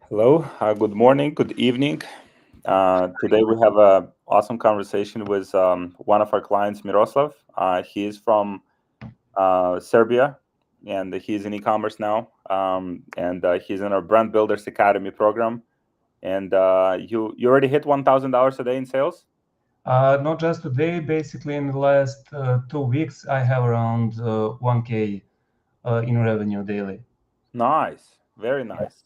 Hello, good morning, good evening. Today we have a awesome conversation with one of our clients, Miroslav. He is from Serbia, and he's in e-commerce now. And he's in our Brand Builders Academy program. And you already hit $1,000 a day in sales. Not just today, basically in the last 2 weeks, I have around 1K in revenue daily. Nice, very nice.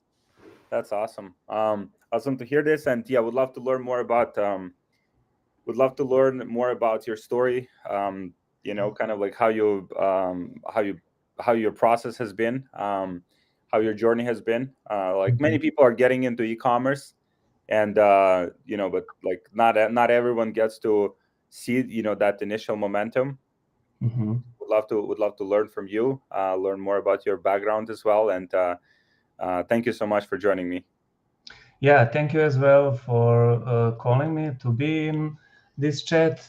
That's awesome. Awesome to hear this, and yeah, would love to learn more about your story. Kind of like how your process has been, how your journey has been. Like many people are getting into e-commerce, and but like not everyone gets to see that initial momentum. Mm-hmm. Would love to learn from you, learn more about your background as well, and thank you so much for joining me. Yeah, thank you as well for calling me to be in this chat.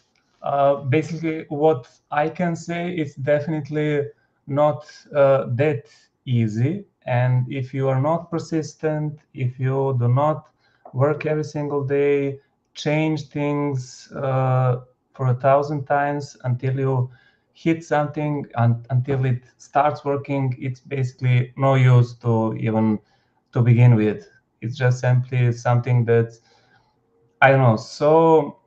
Basically, what I can say is definitely not that easy. And if you are not persistent, if you do not work every single day, change things for 1,000 times until you hit something and until it starts working, it's basically no use to even to begin with. It's just simply something that I don't know, so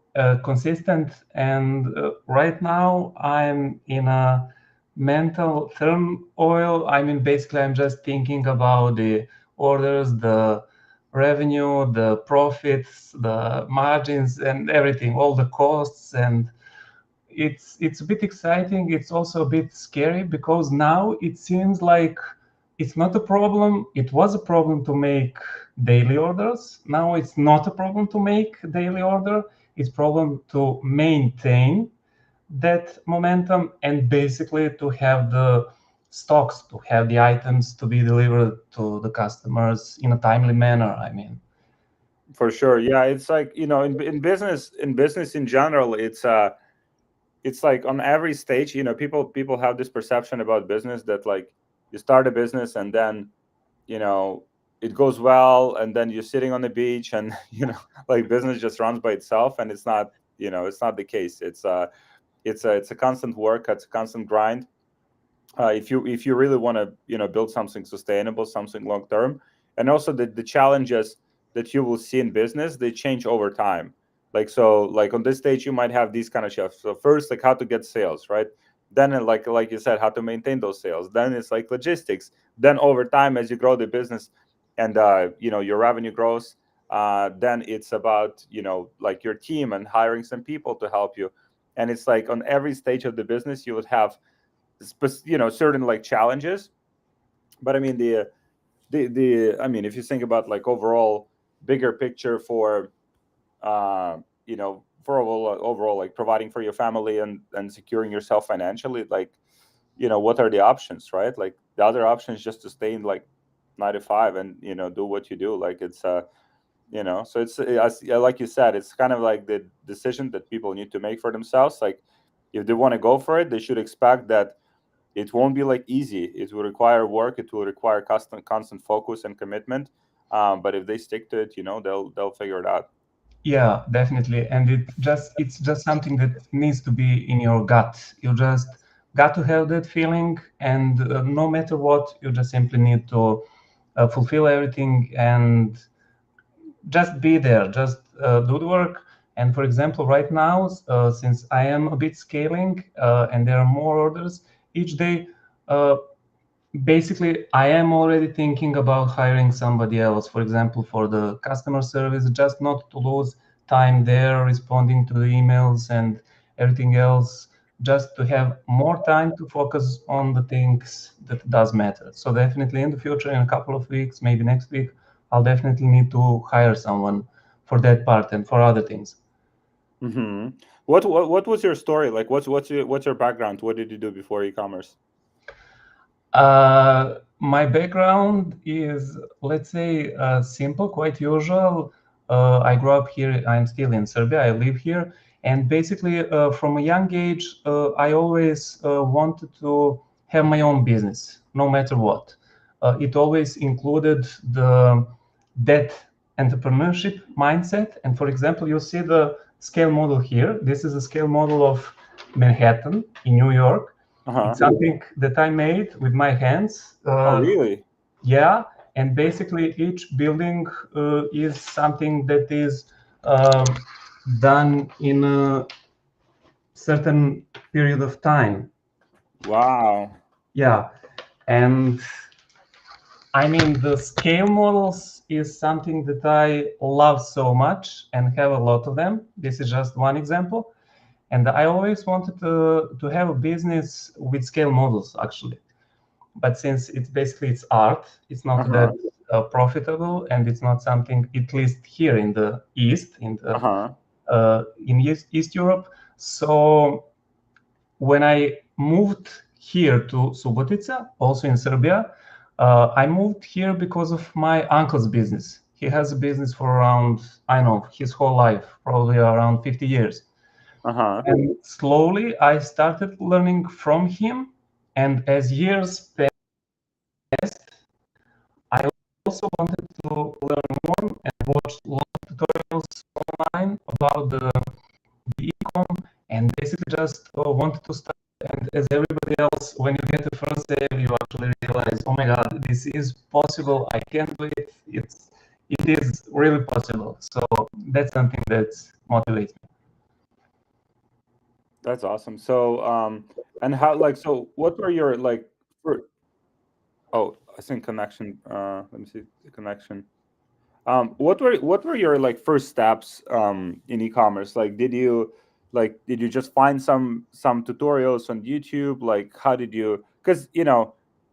consistent. And right now, I'm in a mental turmoil. I mean, basically, I'm just thinking about the orders, the revenue, the profits, the margins, and everything, all the costs. And it's a bit exciting. It's also a bit scary because now it seems like it's not a problem. It was a problem to make daily orders. Now it's not a problem to make daily order. It's problem to maintain that momentum and basically to have the stocks, to have the items to be delivered to the customers in a timely manner. I mean, For sure, yeah. It's like in business in general, it's like on every stage, people have this perception about business that like you start a business and then you know it goes well, and then you're sitting on the beach and like business just runs by itself, and it's not the case. It's a constant work, it's a constant grind. If you really want to build something sustainable, something long term. And also the challenges that you will see in business, they change over time. Like on this stage you might have these kind of shifts. So first, like how to get sales, right? Then like you said, how to maintain those sales. Then it's like logistics. Then over time, as you grow the business and your revenue grows, then it's about like your team and hiring some people to help you. And it's like on every stage of the business you would have certain like challenges. But I mean the if you think about like overall bigger picture for for overall like providing for your family and securing yourself financially, like what are the options, right? Like the other option is just to stay in like 9 to 5 and do what you do. Like it's so it's yeah, like you said, it's kind of like the decision that people need to make for themselves. Like if they want to go for it, they should expect that it won't be like easy. It will require work. It will require constant focus and commitment. But if they stick to it, they'll figure it out. yeah, definitely. And it's just something that needs to be in your gut. You just got to have that feeling, and no matter what, you just simply need to fulfill everything and just be there, just do the work. And for example, right now, since I am a bit scaling and there are more orders each day, uh, basically I am already thinking about hiring somebody else, for example, for the customer service, just not to lose time there responding to the emails and everything else, just to have more time to focus on the things that does matter. So definitely in the future, in a couple of weeks, maybe next week, I'll definitely need to hire someone for that part and for other things. hmm what was your story like? What's your background? What did you do before e-commerce? My background is, let's say, simple, quite usual. I grew up here. I'm still in Serbia. I live here. And basically, from a young age, I always wanted to have my own business, no matter what. It always included the that entrepreneurship mindset. And for example, you see the scale model here. This is a scale model of Manhattan in New York. It's something that I made with my hands. Oh, really? Yeah, and basically each building is something that is done in a certain period of time. Wow. Yeah, and I mean, the scale models is something that I love so much and have a lot of them. This is just one example. And I always wanted to have a business with scale models, actually. But since it's art, it's not that profitable, and it's not something, at least here in the East, in East Europe. So when I moved here to Subotica, also in Serbia, I moved here because of my uncle's business. He has a business for around, I know, his whole life, probably around 50 years. And slowly I started learning from him. And as years passed, I also wanted to learn more and watched a lot of tutorials online about the eCom, and basically just wanted to start. And as everybody else, when you get the first sale, you actually realize, oh my God, this is possible. I can do it. It is really possible. So that's something that motivates me. That's awesome. So, and how, like, so what were your, like, oh, I think connection, let me see the connection. What were your, like, first steps, in e-commerce? Like, did you just find some tutorials on YouTube? Like, how did you, because,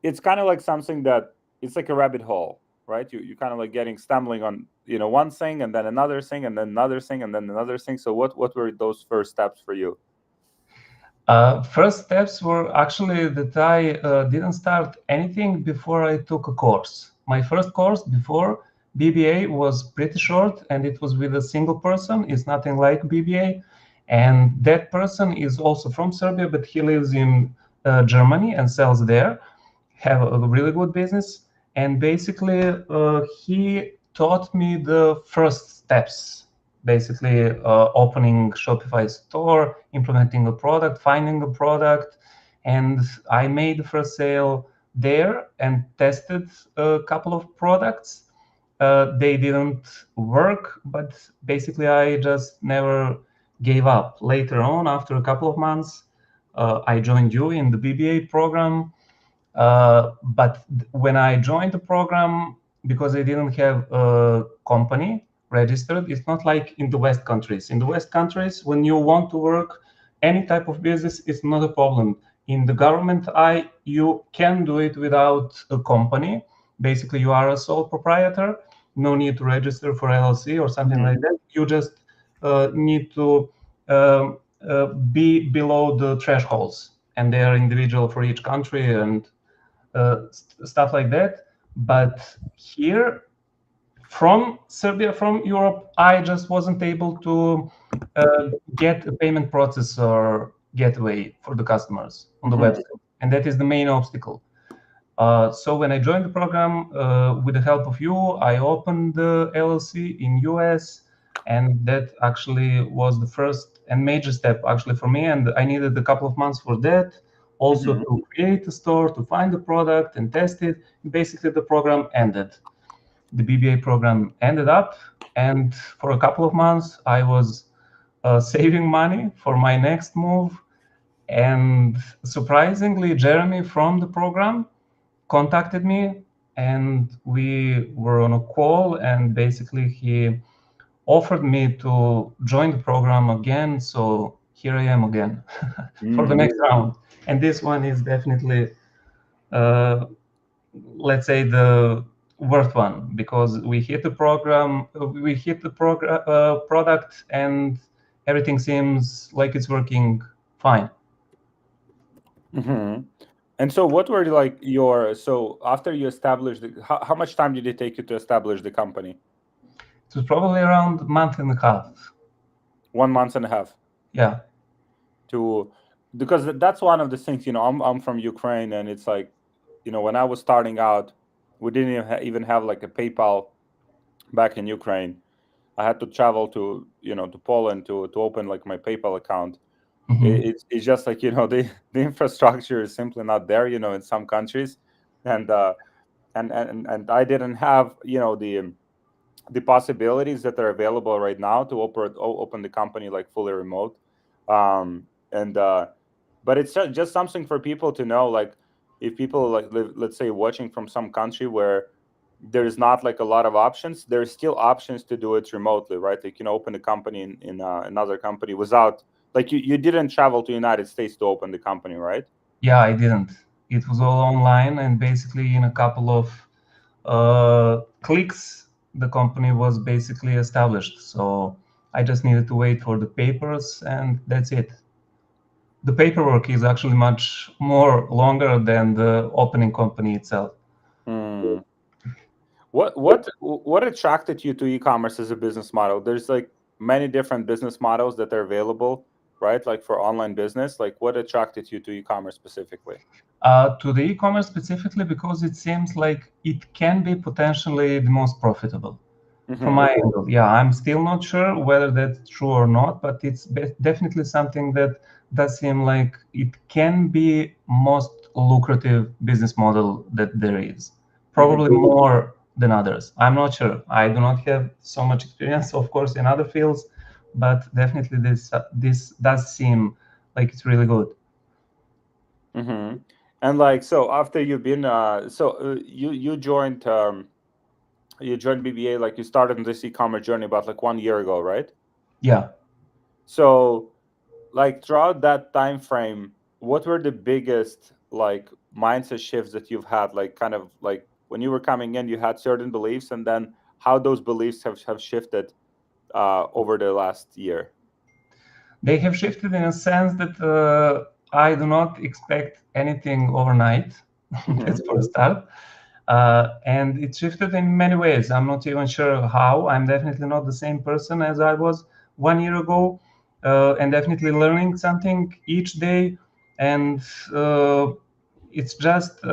it's kind of like something that, it's like a rabbit hole, right? You kind of like stumbling on, one thing and then another thing and then another thing and then another thing. So what were those first steps for you? First steps were actually that I didn't start anything before I took a course. My first course before BBA was pretty short, and it was with a single person. It's nothing like BBA. And that person is also from Serbia, but he lives in Germany and sells there, have a really good business. And basically, he taught me the first steps, basically opening Shopify store, implementing a product, finding a product. And I made the first sale there and tested a couple of products. They didn't work, but basically I just never gave up. Later on, after a couple of months, I joined you in the BBA program. But when I joined the program, because I didn't have a company registered, it's not like in the West countries. In the West countries, when you want to work any type of business, it's not a problem. In the government eye, you can do it without a company. Basically, you are a sole proprietor. No need to register for LLC or something like that. You just need to be below the thresholds, and they are individual for each country and stuff like that. But here, from Serbia, from Europe, I just wasn't able to get a payment processor gateway for the customers on the website. And that is the main obstacle. So when I joined the program, with the help of you, I opened the LLC in US, and that actually was the first and major step actually for me. And I needed a couple of months for that, also to create a store, to find the product and test it. Basically, the program ended. The BBA program ended up, and for a couple of months, I was saving money for my next move. And surprisingly, Jeremy from the program contacted me, and we were on a call, and basically he offered me to join the program again. So here I am again for the next round. And this one is definitely, let's say, the worst one, because we hit the program, product, and everything seems like it's working fine. And so what were like so after you established how much time did it take you to establish the company? It was probably around a month and a half. 1 month and a half. Yeah. Because that's one of the things, I'm from Ukraine, and it's like, when I was starting out, we didn't even have like a PayPal back in Ukraine. I had to travel to to Poland to open like my PayPal account. Mhm. It's just like the infrastructure is simply not there, in some countries, and and I didn't have the possibilities that are available right now to open the company like fully remote, and but it's just something for people to know, like if people like live, let's say, watching from some country where there's not like a lot of options, there's still options to do it remotely, right? Like open a company in another company without, like, you didn't travel to United States to open the company, right? Yeah, I didn't. It was all online, and basically in a couple of clicks, the company was basically established. So I just needed to wait for the papers, and that's it. The paperwork is actually much more longer than the opening company itself. Hmm. What attracted you to e-commerce as a business model? There's like many different business models that are available, right? Like for online business, like what attracted you to e-commerce specifically? To the e-commerce specifically, because it seems like it can be potentially the most profitable. From Mm-hmm. my angle, yeah, I'm still not sure whether that's true or not, but it's definitely something that does seem like it can be most lucrative business model that there is. Mm-hmm. Probably more than others. I'm not sure. I do not have so much experience, of course, in other fields, but definitely this does seem like it's really good. Mm-hmm. And like, so after you've been you joined BBA, like you started in this e-commerce journey about like 1 year ago, right? Yeah. So like throughout that time frame, what were the biggest like mindset shifts that you've had? Like kind of like when you were coming in, you had certain beliefs, and then how those beliefs have shifted over the last year. They have shifted in a sense that I do not expect anything overnight. Mm-hmm. That's for a start. And it shifted in many ways. I'm not even sure how. I'm definitely not the same person as I was 1 year ago, and definitely learning something each day. And uh, it's just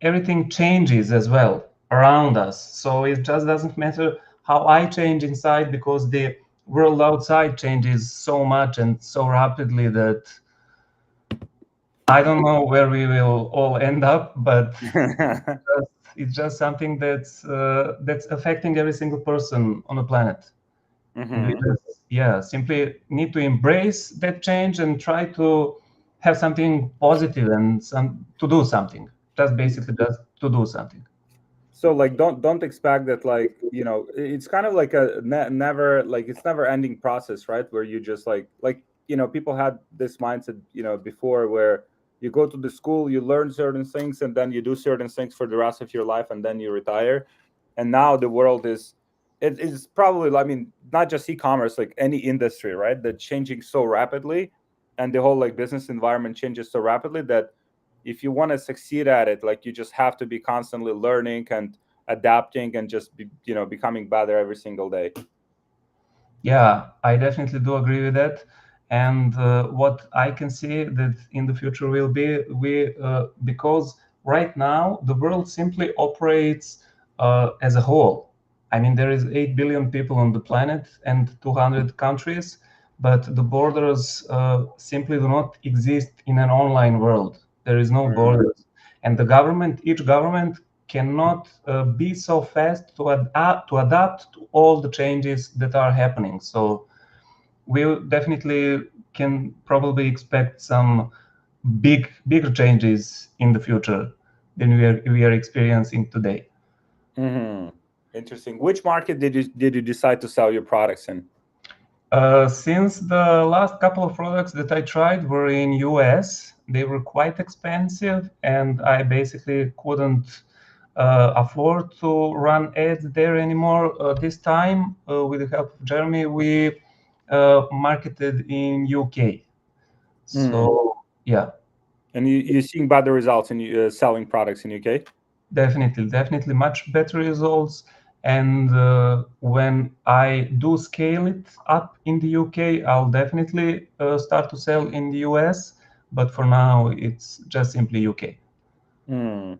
everything changes as well around us. So it just doesn't matter how I change inside, because the world outside changes so much and so rapidly that I don't know where we will all end up, but it's just something that's affecting every single person on the planet. And we Mm-hmm. just, yeah, simply need to embrace that change and try to have something positive and some to do something. Just basically just to do something. So like don't expect that, like it's kind of like a never, like it's never ending process, right? Where you just like people had this mindset before, where you go to the school, you learn certain things, and then you do certain things for the rest of your life, and then you retire. And now the world is, it is probably, I mean, not just e-commerce, like any industry, right, that's changing so rapidly, and the whole like business environment changes so rapidly that if you want to succeed at it, like you just have to be constantly learning and adapting and just be, becoming better every single day. Yeah, I definitely do agree with that. And what I can see that in the future will be we because right now the world simply operates as a whole. I mean, there is 8 billion people on the planet and 200 countries, but the borders simply do not exist in an online world. There is no Mm. borders, and the government, each government cannot be so fast to adapt to all the changes that are happening. So we definitely can probably expect some bigger changes in the future than we are experiencing today. Hmm. Interesting. Which market did you decide to sell your products in? Since the last couple of products that I tried were in US, they were quite expensive, and I basically couldn't afford to run ads there anymore. This time, with the help of Jeremy, we marketed in UK. Mm. So yeah, And you're seeing better results in selling products in UK? definitely much better results. And when I do scale it up in the UK, I'll definitely start to sell in the US. But for now, it's just simply UK. Mm.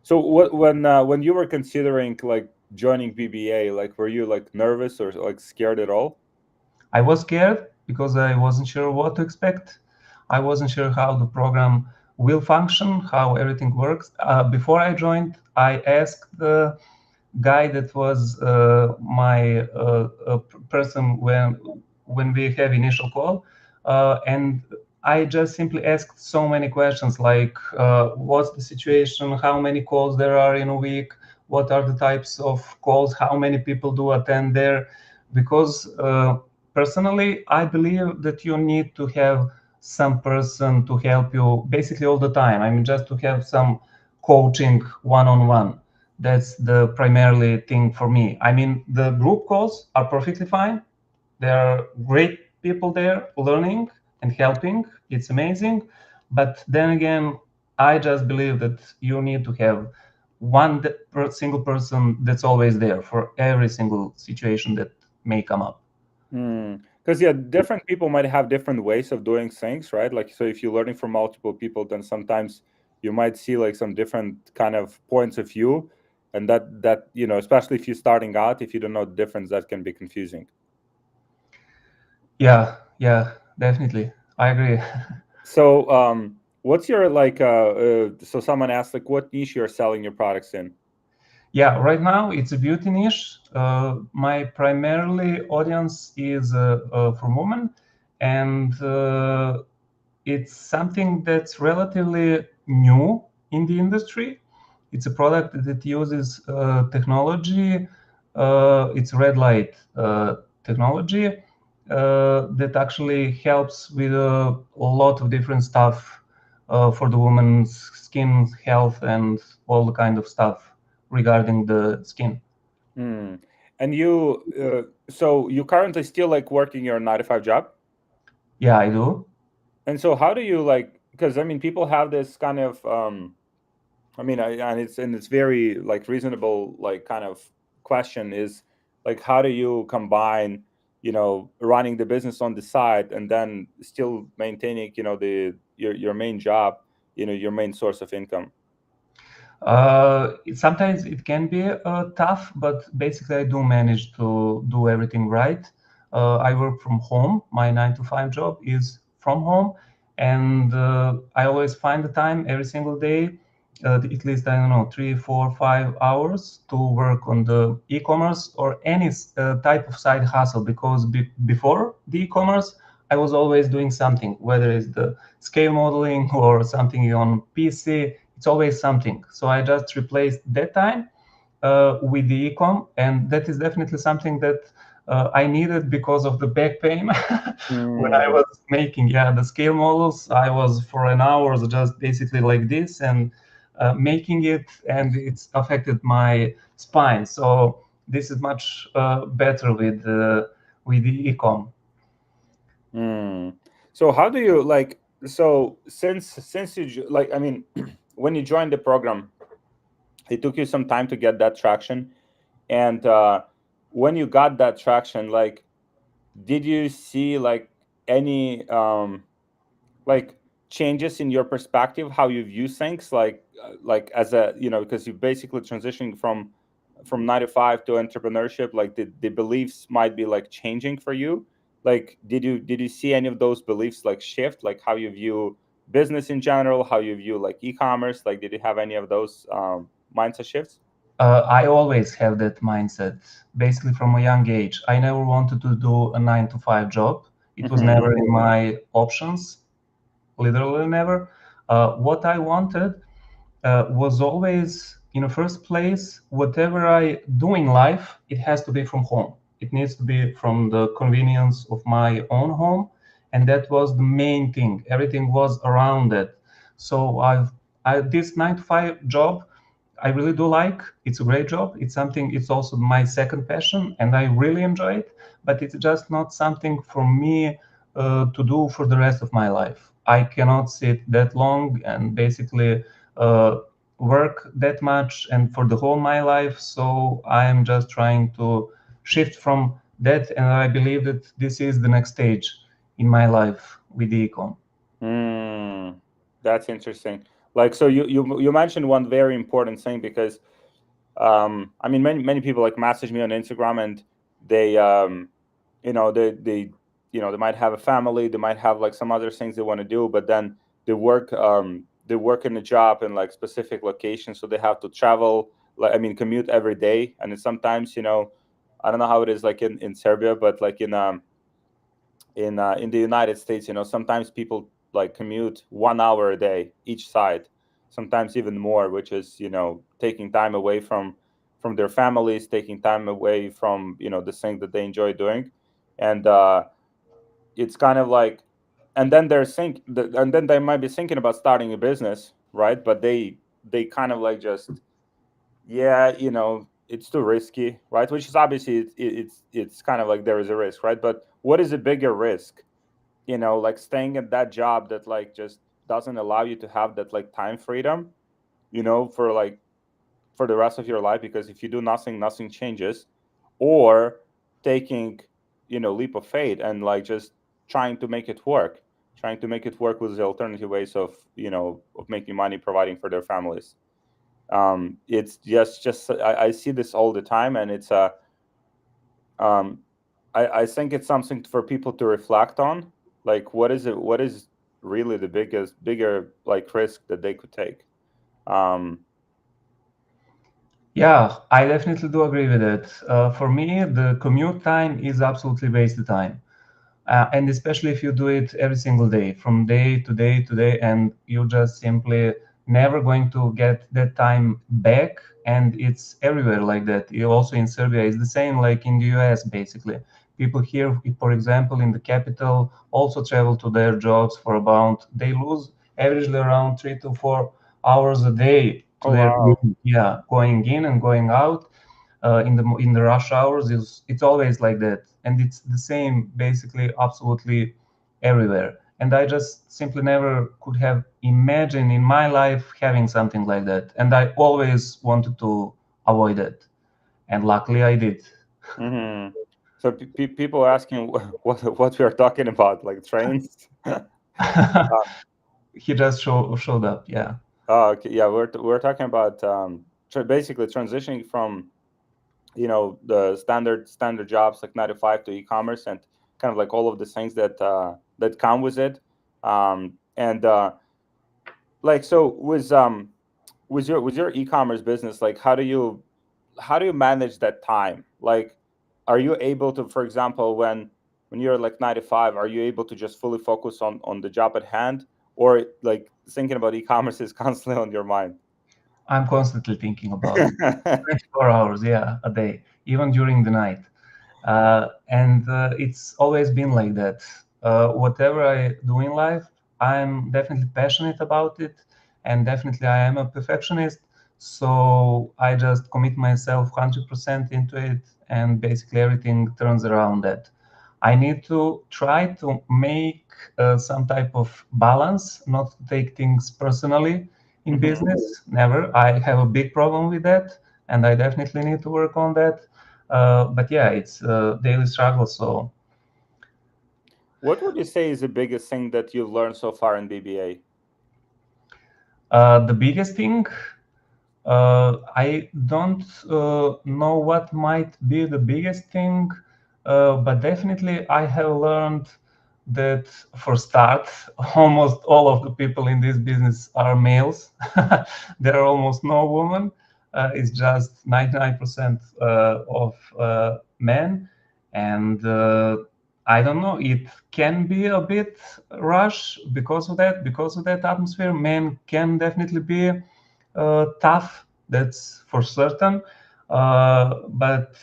So when you were considering like joining BBA? Like, were you like nervous or like scared at all? I was scared because I wasn't sure what to expect. I wasn't sure how the program will function, how everything works. Before I joined, I asked the guy that was my person when we have initial call, and I just simply asked so many questions like what's the situation, how many calls there are in a week, what are the types of calls, how many people do attend there, because personally I believe that you need to have some person to help you basically all the time. I mean, just to have some coaching one-on-one. That's the primarily thing for me. I mean, the group calls are perfectly fine. There are great people there learning and helping. It's amazing. But then again, I just believe that you need to have one single person that's always there for every single situation that may come up. Because yeah, different people might have different ways of doing things, right? Like, so if you're learning from multiple people, then sometimes you might see like some different kind of points of view, and that especially if you're starting out, if you don't know the difference, that can be confusing. Yeah, definitely. I agree. So, what's your like? So someone asked like, what niche you're selling your products in? Yeah, right now it's a beauty niche. My primarily audience is from women, and it's something that's relatively new in the industry. It's a product that uses technology. It's red light technology that actually helps with a lot of different stuff for the woman's skin health and all the kind of stuff regarding the skin. Hmm. And you, so you currently still like working your 9 to 5 job? Yeah, I do. And so how do you like? Because I mean, people have this kind of, I mean, and it's very like reasonable, like kind of question is like, how do you combine, running the business on the side and then still maintaining, your main job, your main source of income? Sometimes it can be tough, but basically I do manage to do everything right. I work from home. My 9 to 5 job is from home, and I always find the time every single day, at least I don't know 3, 4, 5 hours to work on the e-commerce or any type of side hustle. Because before the e-commerce, I was always doing something, whether it's the scale modeling or something on PC. It's always something. So I just replaced that time with the ecom, and that is definitely something that I needed because of the back pain. When I Mm. was making the scale models, I was for an hour just basically like this and making it, and it's affected my spine. So this is much better with the ecom. Mm. So how do you like? So since like, I mean, when you joined the program, it took you some time to get that traction, and when you got that traction, like, did you see like any like changes in your perspective, how you view things, like as a, because you basically transitioning from 9 to 5 to entrepreneurship, like the beliefs might be like changing for you. Like, did you see any of those beliefs like shift, like how you view business in general, how you view like e-commerce? Like, did you have any of those mindset shifts? I always have that mindset, basically from a young age. I never wanted to do a 9 to 5 job. It was Hmm. never in my options, literally never. What I wanted was always, in the first place, whatever I do in life, it has to be from home. It needs to be from the convenience of my own home. And that was the main thing. Everything was around it. So this 9 to 5 job, I really do like. It's a great job. It's something, it's also my second passion, and I really enjoy it. But it's just not something for me to do for the rest of my life. I cannot sit that long and basically uh, work that much and for the whole my life. So I am just trying to shift from that, and I believe that this is the next stage in my life with the ecom. Mm, that's interesting. Like, so you mentioned one very important thing, because I mean, many people like message me on Instagram, and they you know they they might have a family, they might have like some other things they want to do, but then they work in a job in like specific locations, so they have to travel, like I mean commute every day. And it's sometimes, I don't know how it is like in Serbia, but like in the United States, sometimes people like commute 1 hour a day each side, sometimes even more, which is taking time away from their families, taking time away from the thing that they enjoy doing. And it's kind of like, and then and then they might be thinking about starting a business, right? But they kind of like just, yeah, it's too risky, right? Which is obviously it's kind of like there is a risk, right? But what is a bigger risk? Like staying at that job that like just doesn't allow you to have that like time freedom, for like for the rest of your life, because if you do nothing, nothing changes. Or taking, leap of faith and like just trying to make it work, with the alternative ways of, of making money, providing for their families. It's just I see this all the time, and it's um I think it's something for people to reflect on. Like, what is really the bigger like risk that they could take? um Yeah, I definitely do agree with it. For me, the commute time is absolutely wasted time. And especially if you do it every single day, from day to day to day, and you just simply never going to get that time back. And it's everywhere like that. You also in Serbia, it's the same like in the US, basically. People here, for example, in the capital, also travel to their jobs for about, they lose averagely around 3 to 4 hours a day to oh their, wow. yeah, going in and going out in the rush hours. Is it's always like that, and it's the same basically absolutely everywhere. And I just simply never could have imagined in my life having something like that, and I always wanted to avoid it, and luckily I did. Hmm. So people asking what we are talking about, like trains. He just showed up, yeah. Oh, okay. Yeah, we're talking about basically transitioning from the standard jobs like 9 to 5 to e-commerce, and kind of like all of the things that come with it. And like, so with your e-commerce business, like how do you manage that time? Like, are you able to, for example, when you're like 9 to 5, are you able to just fully focus on the job at hand, or like thinking about e-commerce is constantly on your mind? I'm constantly thinking about it. 24 hours, yeah, a day, even during the night. And it's always been like that. Whatever I do in life, I'm definitely passionate about it, and definitely I am a perfectionist. So I just commit myself 100% into it, and basically everything turns around that. I need to try to make some type of balance, not to take things personally in Hmm. business. Never. I have a big problem with that, and I definitely need to work on that. But yeah, it's a daily struggle. So What would you say is the biggest thing that you've learned so far in BBA? the biggest thing, I don't know what might be the biggest thing, but definitely I have learned that for start, almost all of the people in this business are males. There are almost no women. It's just 99% of men. And I don't know, it can be a bit rush because of that, atmosphere. Men can definitely be tough, that's for certain. But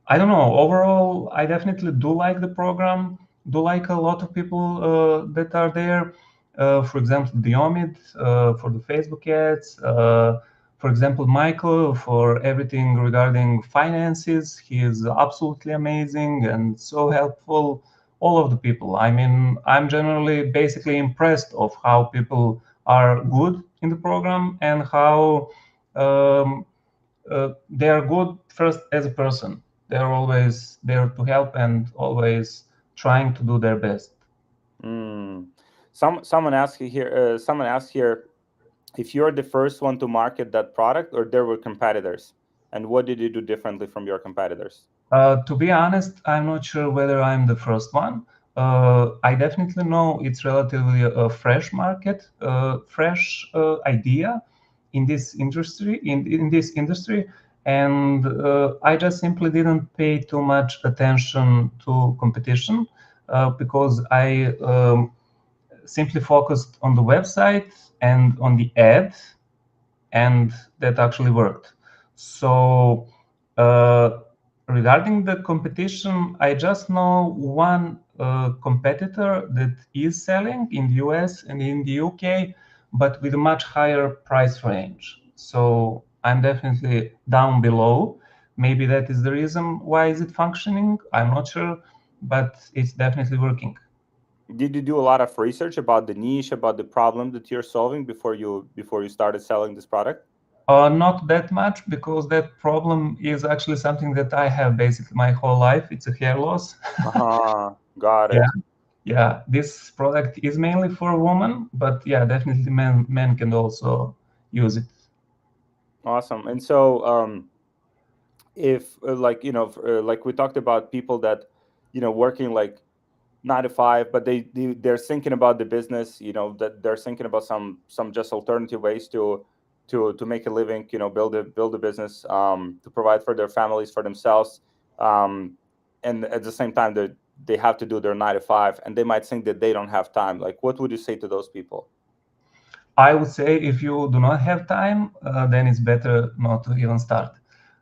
I don't know. Overall, I definitely do like the program. Do like a lot of people that are there. For example, Diomid for the Facebook ads. For example, Michael for everything regarding finances. He is absolutely amazing and so helpful. All of the people. I mean, I'm generally basically impressed of how people are good in the program, and how um, they are good first as a person. They are always there to help and always trying to do their best. Mm. Someone asked here. Someone asked here. if you're the first one to market that product, or there were competitors, and what did you do differently from your competitors? To be honest, I'm not sure whether I'm the first one. I definitely know it's relatively a fresh market, fresh idea in this industry. In this industry, and I just simply didn't pay too much attention to competition because I simply focused on the website and on the ad, and that actually worked. So, regarding the competition, I just know one competitor that is selling in the US and in the UK, but with a much higher price range. So I'm definitely down below. Maybe that is the reason why is it functioning. I'm not sure, but it's definitely working. Did you do a lot of research about the niche, about the problem that you're solving before you started selling this product? Not that much because that problem is actually something that I have basically my whole life. It's a hair loss. Uh-huh. Got Yeah, it. yeah. This product is mainly for women, but yeah, definitely men can also use it. Awesome. And so, if like like we talked about people that working like 9 to 5, but they're thinking about the business, that they're thinking about some just alternative ways to make a living, build a business, to provide for their families, for themselves, and at the same time they have to do their 9 to 5, and they might think that they don't have time. Like, what would you say to those people? I would say if you do not have time, then it's better not to even start.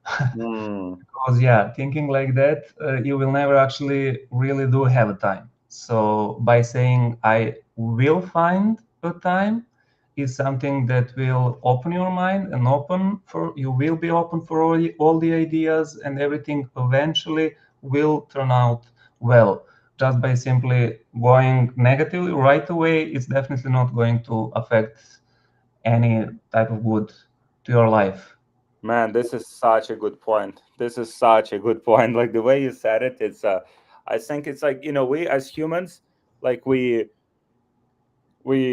Hmm. Because yeah, thinking like that, you will never actually really do have a time. So by saying I will find a time is something that will open your mind and open for you will be open for all the ideas, and everything eventually will turn out well. Just by simply going negatively right away, it's definitely not going to affect any type of good to your life. Man, this is such a good point. This is such a good point. Like the way you said it, I think it's like, we as humans, like we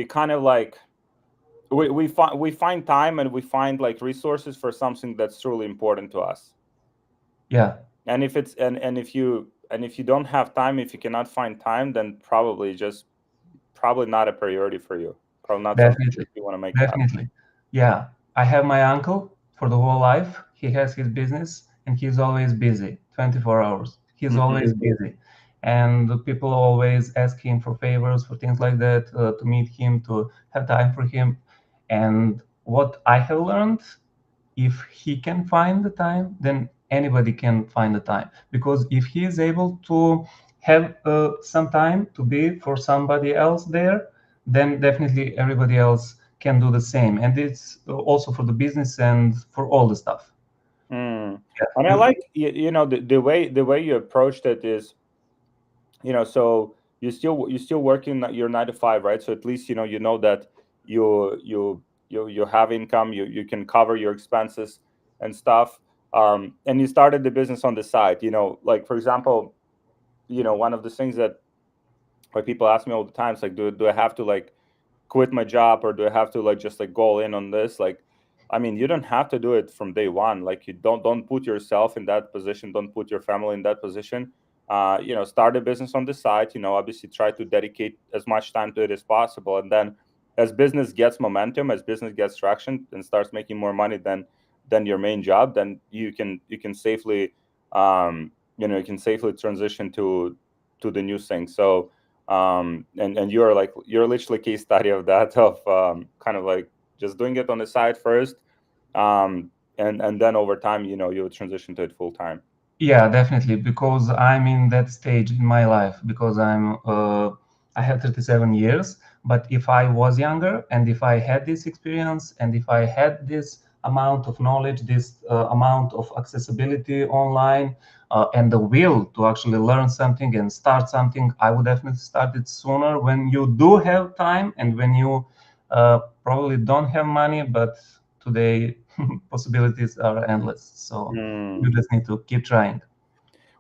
kind of like we find time, and we find like resources for something that's truly important to us. Yeah, And if it's and if you don't have time, if you cannot find time, then probably not a priority for you. Probably not something that definitely. you want to make happen. Definitely. Yeah. I have my uncle for the whole life. He has his business and he's always busy, 24 hours. He's Hmm. always busy. And the people always ask him for favors, for things like that, to meet him, to have time for him. And what I have learned, if he can find the time, then anybody can find the time. Because if he is able to have some time to be for somebody else there, then definitely everybody else can do the same. And it's also for the business and for all the stuff. Mm. Yeah. And I like the way you approached it is, so you're still working your 9 to 5, right? So at least you know that you have income, you can cover your expenses and stuff. And you started the business on the side, like, for example, one of the things that, like, people ask me all the time is like, do I have to like quit my job, or do I have to like just like go in on this? Like, I mean, you don't have to do it from day one. Like, you don't put yourself in that position, don't put your family in that position. Start a business on the side, obviously try to dedicate as much time to it as possible. And then as business gets momentum, as business gets traction and starts making more money than your main job, then you can safely transition to the new thing. So, and you're literally case study of that, of kind of like just doing it on the side first, and then over time, you'll transition to it full time. Yeah, definitely, because I'm in that stage in my life because I have 37 years. But if I was younger and if I had this experience and if I had this amount of knowledge, this amount of accessibility online, and the will to actually learn something and start something, I would definitely start it sooner when you do have time and when you probably don't have money, but today possibilities are endless. So Hmm. you just need to keep trying.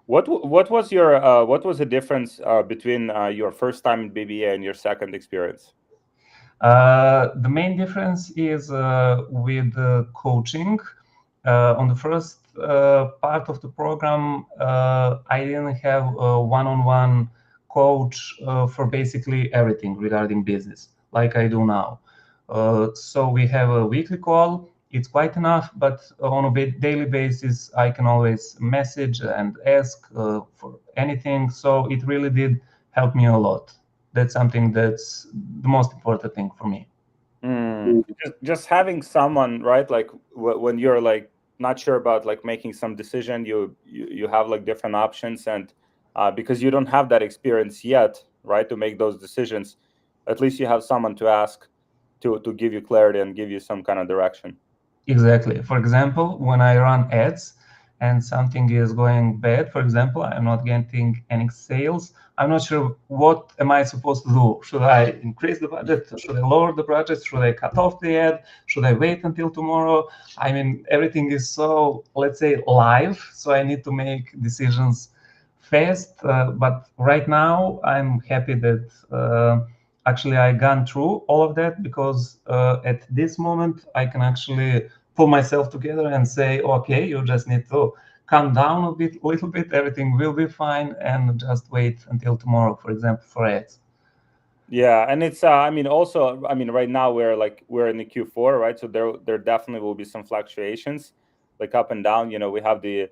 What was the difference between your first time in BBA and your second experience? The main difference is with coaching. On the first part of the program, I didn't have a one-on-one coach for basically everything regarding business, like I do now. So we have a weekly call. It's quite enough, but on a daily basis, I can always message and ask for anything. So it really did help me a lot. That's something that's the most important thing for me. Just having someone, right? Like when you're like not sure about like making some decision, you have like different options, and because you don't have that experience yet, right, to make those decisions, at least you have someone to ask to give you clarity and give you some kind of direction. Exactly. For example, when I run ads and something is going bad, for example, I'm not getting any sales, I'm not sure what am I supposed to do. Should I increase the budget? Should I lower the budget? Should I cut off the ad? Should I wait until tomorrow? I mean, everything is so, let's say, live. So I need to make decisions fast. But right now, I'm happy that actually I gone through all of that, because at this moment I can actually pull myself together and say, okay, you just need to calm down a little bit, everything will be fine, and just wait until tomorrow, for example, for ads. Yeah, and it's I mean also I mean right now we're in the Q4, right? So there definitely will be some fluctuations, like up and down. You know, we have the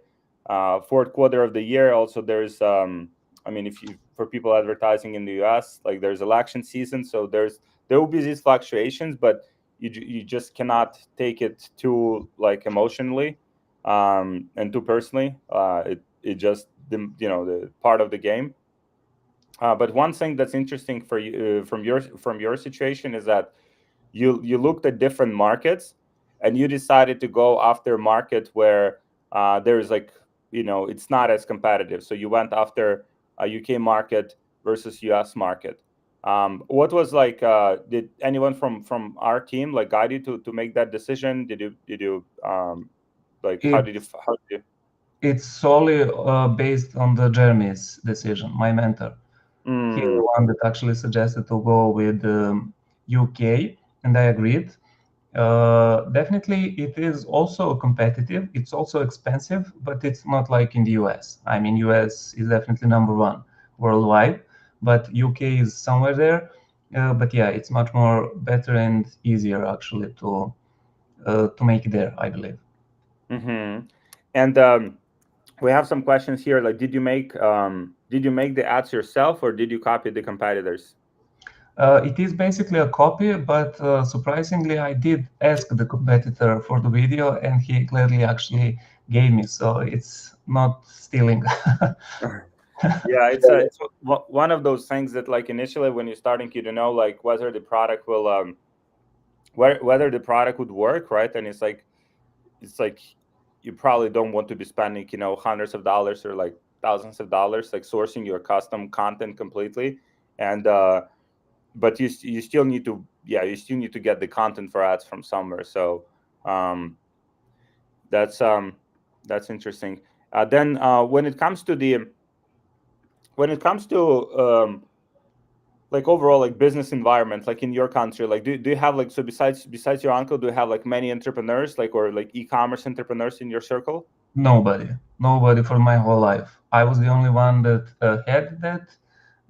fourth quarter of the year. Also, there's I mean, if you for people advertising in the U.S., like there's election season, so there will be these fluctuations, but you just cannot take it too like emotionally and too personally. It just the part of the game. But one thing that's interesting for you from your situation is that you looked at different markets and you decided to go after a market where there's like it's not as competitive. So you went after a UK market versus US market. What was like? Did anyone from our team like guide you to make that decision? Did you like It, how did you? it's solely based on the Jeremy's decision, my mentor. He's the Mm, one that actually suggested to go with UK, and I agreed. Definitely, it is also competitive. It's also expensive, but it's not like in the US. I mean, US is definitely number one worldwide, but UK is somewhere there. But yeah, it's much more better and easier actually to make it there, I believe. mm-hmm. And we have some questions here. Like, did you make the ads yourself or did you copy the competitors? It is basically a copy, but surprisingly, I did ask the competitor for the video, and he gladly actually gave me. So it's not stealing. Yeah, it's one of those things that like initially when you're starting, you don't know like whether the product will whether the product would work, right? And it's like you probably don't want to be spending hundreds of dollars or like thousands of dollars like sourcing your custom content completely, and but you still need to you still need to get the content for ads from somewhere. So um, that's interesting. Then when it comes to like overall like business environment like in your country, like do you have like so besides your uncle, do you have like many entrepreneurs like or like e-commerce entrepreneurs in your circle? Nobody for my whole life. I was the only one that had that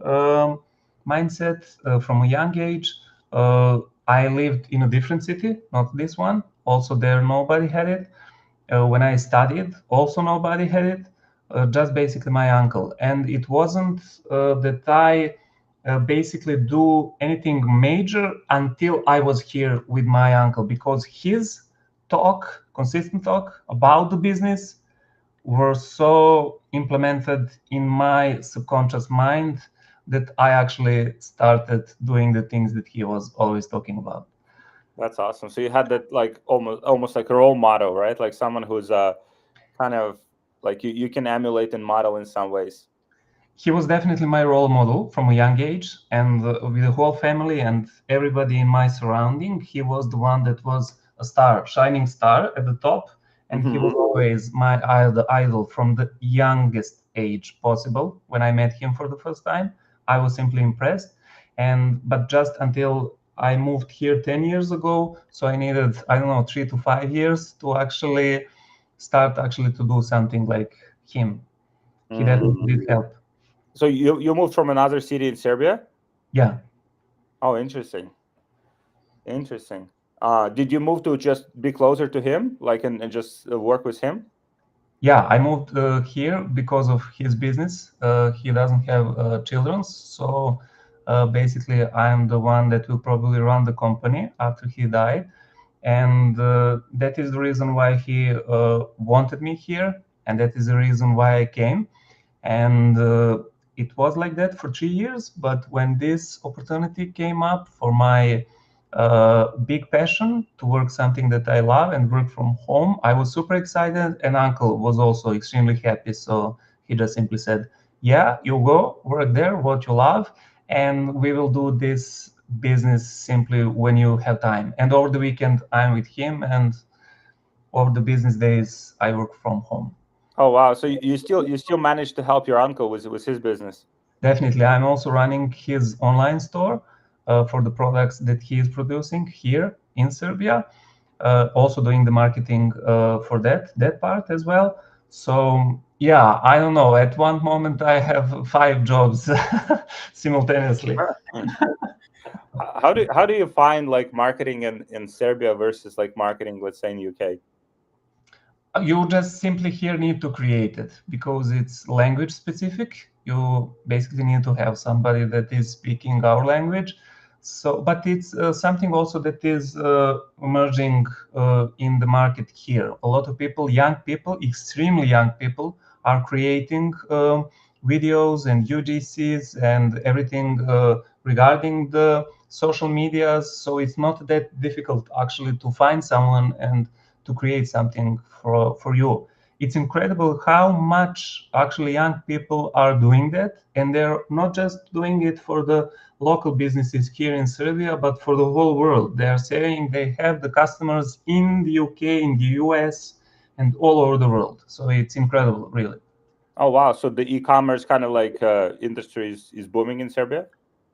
um, mindset from a young age. I lived in a different city, not this one. Also, there nobody had it. When I studied, also nobody had it, just basically my uncle. And it wasn't that I basically do anything major until I was here with my uncle, because his consistent talk about the business were so implemented in my subconscious mind that I actually started doing the things that he was always talking about. That's awesome. So you had that like almost like a role model, right? Like someone who's kind of like you can emulate and model in some ways. He was definitely my role model from a young age, and with the whole family and everybody in my surrounding, he was the one that was a star, shining star at the top, and he was Hmm. always my idol from the youngest age possible. When I met him for the first time, I was simply impressed, and but just until I moved here 10 years ago, so I needed, I don't know, 3 to 5 years to actually start actually to do something like him. He definitely did help. So you moved from another city in Serbia? Yeah. Oh, interesting. Interesting. Did you move to just be closer to him, like, and just work with him? Yeah, I moved here because of his business. He doesn't have children, so basically I'm the one that will probably run the company after he died, and that is the reason why he wanted me here, and that is the reason why I came. And it was like that for 3 years. But when this opportunity came up for my big passion to work something that I love and work from home, I was super excited. And uncle was also extremely happy. So he just simply said, yeah, you go work there, what you love, and we will do this business simply when you have time. And over the weekend, I'm with him, and over the business days, I work from home. Oh wow! So you still managed to help your uncle with his business. Definitely. I'm also running his online store for the products that he is producing here in Serbia. Also doing the marketing for that part as well. So yeah, I don't know. At one moment, I have 5 jobs simultaneously. How do you find like marketing in Serbia versus like marketing, let's say, in UK? You just simply here need to create it because it's language specific. You basically need to have somebody that is speaking our language. So, but it's something also that is emerging in the market here. A lot of people, young people, extremely young people, are creating videos and UGCs and everything regarding the social medias. So it's not that difficult actually to find someone and to create something for you. It's incredible how much actually young people are doing that, and they're not just doing it for the local businesses here in Serbia, but for the whole world. They are saying they have the customers in the UK, in the US, and all over the world. So it's incredible, really. Oh wow! So the e-commerce kind of like industry is booming in Serbia.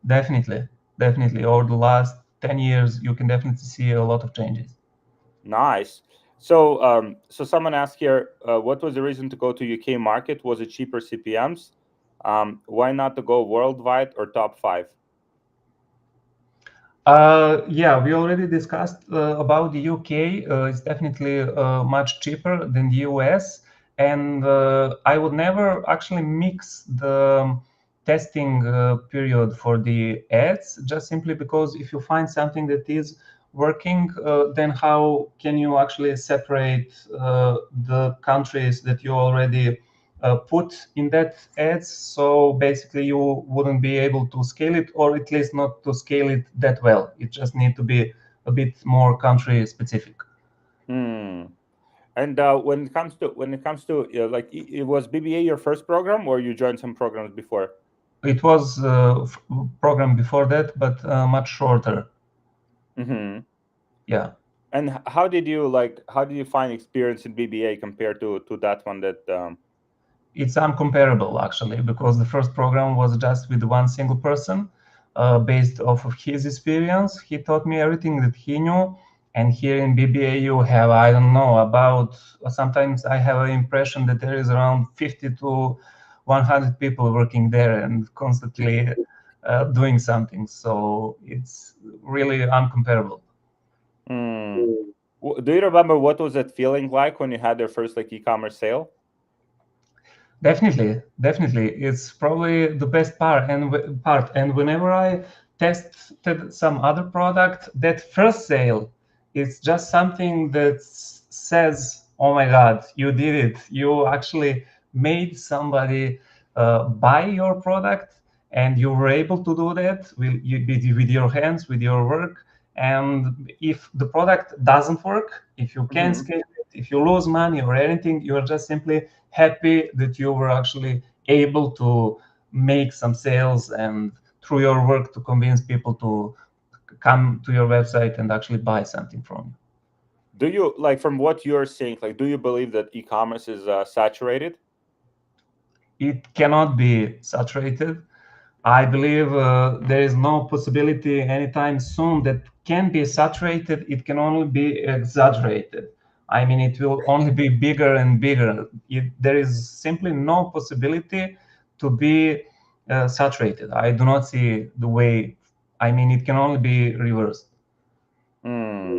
Definitely, definitely. Over the last 10 years, you can definitely see a lot of changes. Nice. So someone asked here, what was the reason to go to UK market? Was it cheaper CPMs? Why not to go worldwide or top five? Yeah, we already discussed about the UK. It's definitely much cheaper than the US. And I would never actually mix the testing period for the ads, just simply because if you find something that is working, then how can you actually separate the countries that you already put in that ads? So basically you wouldn't be able to scale it, or at least not to scale it that well. It just need to be a bit more country specific. Hmm. And when it comes to like it was BBA your first program, or you joined some programs before? It was a program before that, but much shorter. Hmm. Yeah. And how did you find experience in BBA compared to that one that It's uncomparable actually, because the first program was just with one single person, based off of his experience. He taught me everything that he knew. And here in BBA, you have, I don't know, about, sometimes I have an impression that there is around 50 to 100 people working there and constantly doing something. So it's really uncomparable. Hmm. Do you remember what was that feeling like when you had your first like e-commerce sale? Definitely, definitely. It's probably the best part. And whenever I tested some other product, that first sale is just something that says, "Oh my God, you did it! You actually made somebody buy your product, and you were able to do that with your hands, with your work." And if the product doesn't work, if you can't Hmm. scale it, if you lose money or anything, you are just simply happy that you were actually able to make some sales and through your work to convince people to come to your website and actually buy something from Do you like from what you're seeing? Like, do you believe that e-commerce is saturated? you. It cannot be saturated. I believe there is no possibility anytime soon that can be saturated. It can only be exaggerated. I mean, it will only be bigger and bigger. There is simply no possibility to be saturated. I do not see the way. I mean, it can only be reversed. Hmm.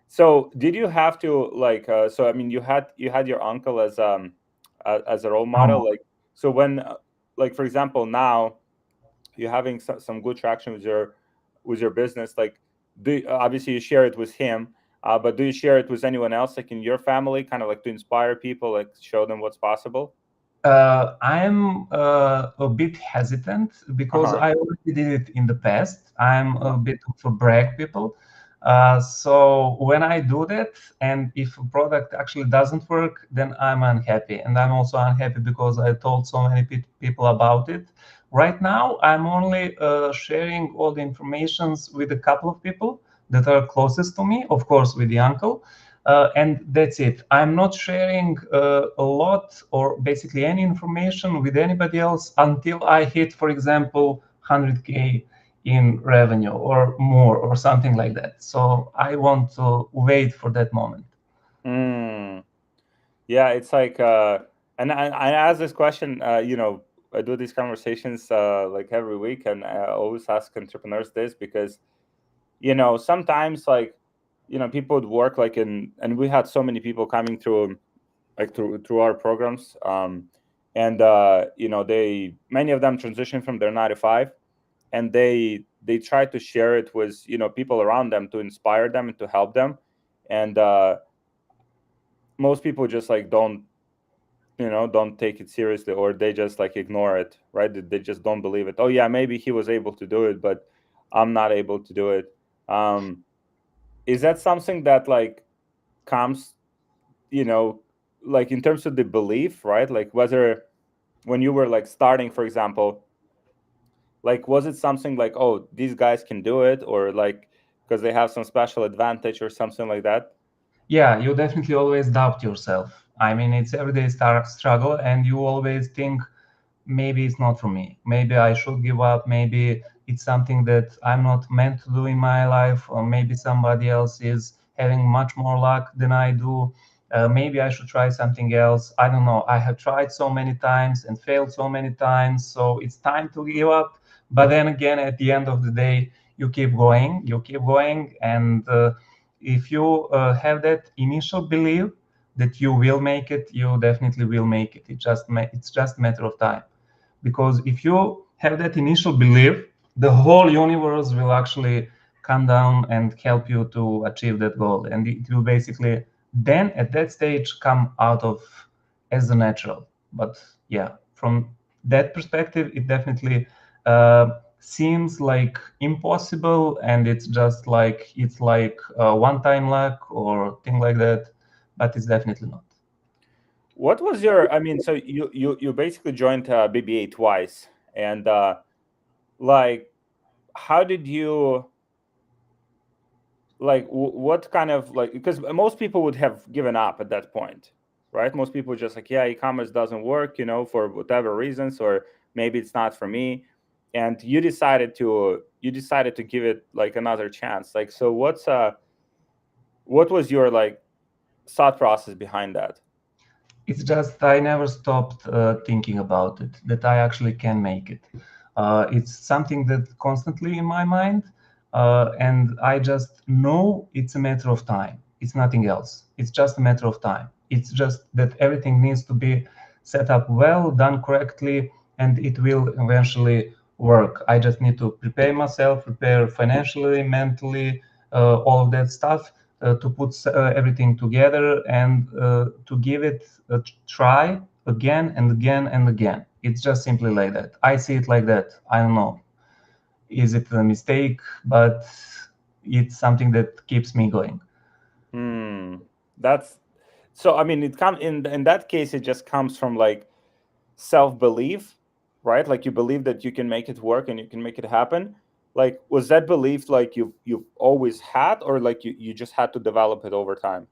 So did you have to like? So I mean, you had your uncle as a role model. No. Like, so when like for example now you're having some good traction with your business. Like, obviously you share it with him, but do you share it with anyone else, like in your family, kind of like to inspire people, like show them what's possible? I'm a bit hesitant Uh because huh. I already did it in the past. I'm Uh-huh. a bit of a brag people. So when I do that, and if a product actually doesn't work, then I'm unhappy. And I'm also unhappy because I told so many people about it. Right now, I'm only sharing all the informations with a couple of people that are closest to me, of course, with the uncle. And that's it. I'm not sharing a lot or basically any information with anybody else until I hit, for example, 100K in revenue or more or something like that. So I want to wait for that moment. Mm. Yeah, it's like, and I ask this question. I do these conversations like every week, and I always ask entrepreneurs this because sometimes like people would work like and we had so many people coming through like through our programs, and they many of them transition from their 9 to 5, and they try to share it with people around them to inspire them and to help them, and most people just like don't take it seriously, or they just like ignore it, right? They just don't believe it. Oh yeah, maybe he was able to do it, but I'm not able to do it. Is that something that like comes, you know like in terms of the belief, right? Like whether when you were like starting, for example, like was it something like, oh, these guys can do it, or like because they have some special advantage or something like that? Yeah, you definitely always doubt yourself. I mean, it's everyday struggle, and you always think maybe it's not for me. Maybe I should give up. Maybe it's something that I'm not meant to do in my life, or maybe somebody else is having much more luck than I do. Maybe I should try something else. I don't know. I have tried so many times and failed so many times, so it's time to give up. But then again, at the end of the day, you keep going, and if you have that initial belief that you will make it, you definitely will make it. It's just a matter of time, because if you have that initial belief, the whole universe will actually come down and help you to achieve that goal, and it will basically then at that stage come out of as a natural. But yeah, from that perspective, it definitely seems like impossible, and it's like one time luck or thing like that, but it's definitely not. What was your, I mean, so you basically joined BBA twice, and like how did you, like what kind of, like, because most people would have given up at that point, right? Most people just like, yeah, e-commerce doesn't work, for whatever reasons, or maybe it's not for me, and you decided to give it like another chance. Like, so what was your like thought process behind that? It's just I never stopped thinking about it, that I actually can make it. It's something that constantly in my mind, and I just know it's a matter of time. It's nothing else. It's just a matter of time. It's just that everything needs to be set up well, done correctly, and it will eventually work. I just need to prepare myself, prepare financially, mentally, all of that stuff, to put everything together and to give it a try again and again and again. It's just simply like that. I see it like that. I don't know. Is it a mistake? But it's something that keeps me going. Hmm. That's so. I mean, it come in that case. It just comes from like self belief, right? Like you believe that you can make it work and you can make it happen. Like, was that belief like you've always had, or like you just had to develop it over time?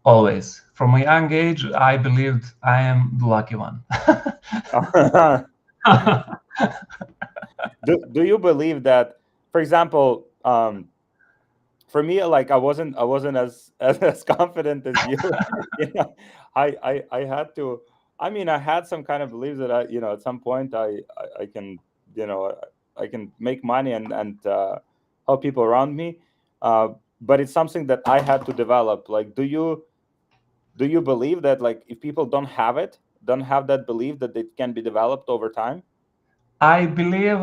Always. From a young age, I believed I am the lucky one. Do you believe that, for example, for me, like I wasn't as confident as you. you know, I had to. I mean, I had some kind of belief that at some point I can, you know, I can make money and help people around me. Uh, but it's something that I had to develop. Like, do you believe that, like, if people don't have that belief, that it can be developed over time? I believe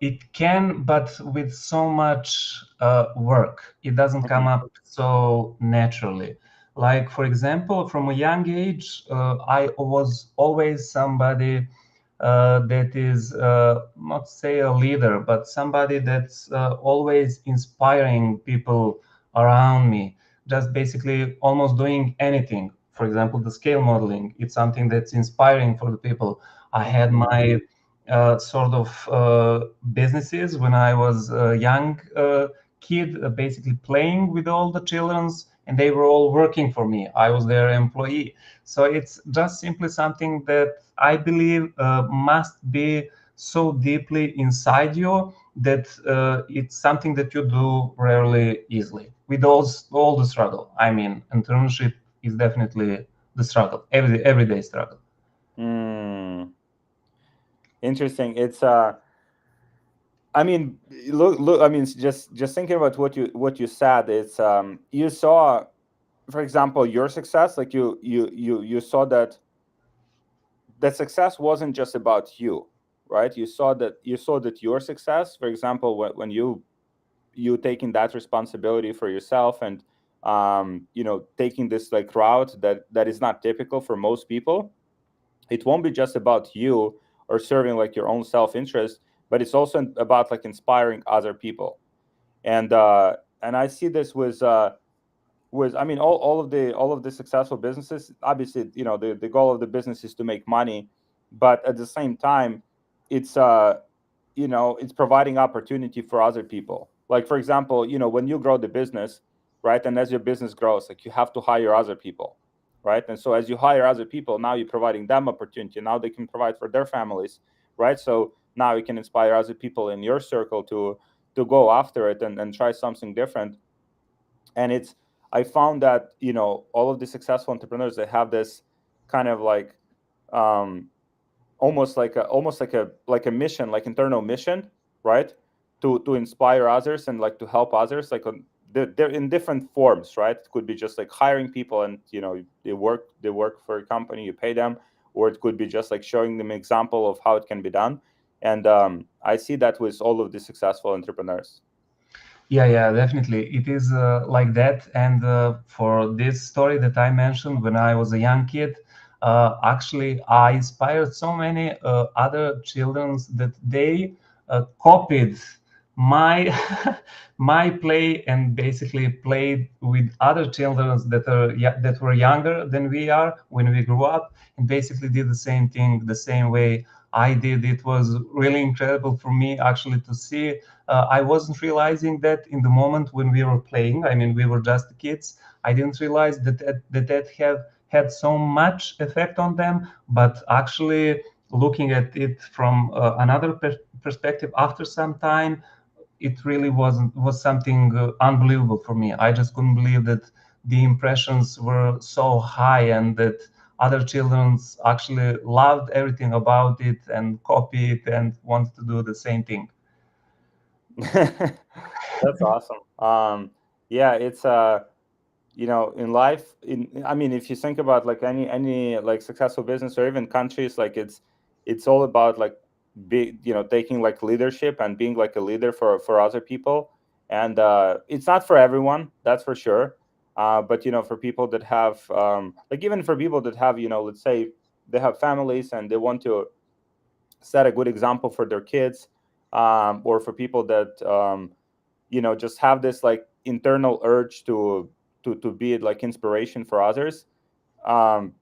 it can, but with so much work, it doesn't come Mhm. up so naturally. Like, for example, from a young age, I was always somebody that is not say a leader, but somebody that's always inspiring people around me. Just basically almost doing anything. For example, the scale modeling, it's something that's inspiring for the people. I had Mhm. my sort of businesses when I was a young kid, basically playing with all the childrens, and they were all working for me. I was their employee. So it's just simply something that I believe must be so deeply inside you that it's something that you do rarely easily with all the struggle. I mean, entrepreneurship is definitely the struggle, everyday struggle. Mm, interesting. I mean, look. I mean, just thinking about what you said. It's you saw, for example, your success. Like you saw that success wasn't just about you, right? You saw that your success, for example, when you taking that responsibility for yourself and taking this like route that is not typical for most people. It won't be just about you or serving like your own self-interest, but it's also about like inspiring other people. And I see this with I mean all of the successful businesses. Obviously, the goal of the business is to make money, but at the same time, it's it's providing opportunity for other people. Like, for example, when you grow the business, right, and as your business grows, like, you have to hire other people, right? And so as you hire other people, now you're providing them opportunity. Now they can provide for their families, right? So now you can inspire other people in your circle to go after it and try something different. And I found that all of the successful entrepreneurs, they have this kind of like um almost like a mission, like internal mission, right? To inspire others and like to help others, like they're in different forms, right? It could be just like hiring people, and they work for a company, you pay them. Or it could be just like showing them an example of how it can be done. And I see that with all of the successful entrepreneurs. Yeah, yeah, definitely. It is like that. And for this story that I mentioned when I was a young kid, actually, I inspired so many other children that they copied my my play and basically played with other children that were younger than we are when we grew up, and basically did the same thing the same way I did. It was really incredible for me actually to see. I wasn't realizing that in the moment when we were playing. I mean, we were just kids. I didn't realize that have had so much effect on them. But actually, looking at it from another perspective, after some time, it really was something unbelievable for me. I just couldn't believe that the impressions were so high and that other children actually loved everything about it and copied it and wanted to do the same thing. That's awesome. Yeah, it's in life, I mean, if you think about like any like successful business or even countries, like it's all about like taking like leadership and being like a leader for other people. And it's not for everyone, that's for sure. But for people that have like, even for people that have, let's say they have families and they want to set a good example for their kids, or for people that just have this like internal urge to be like inspiration for others. um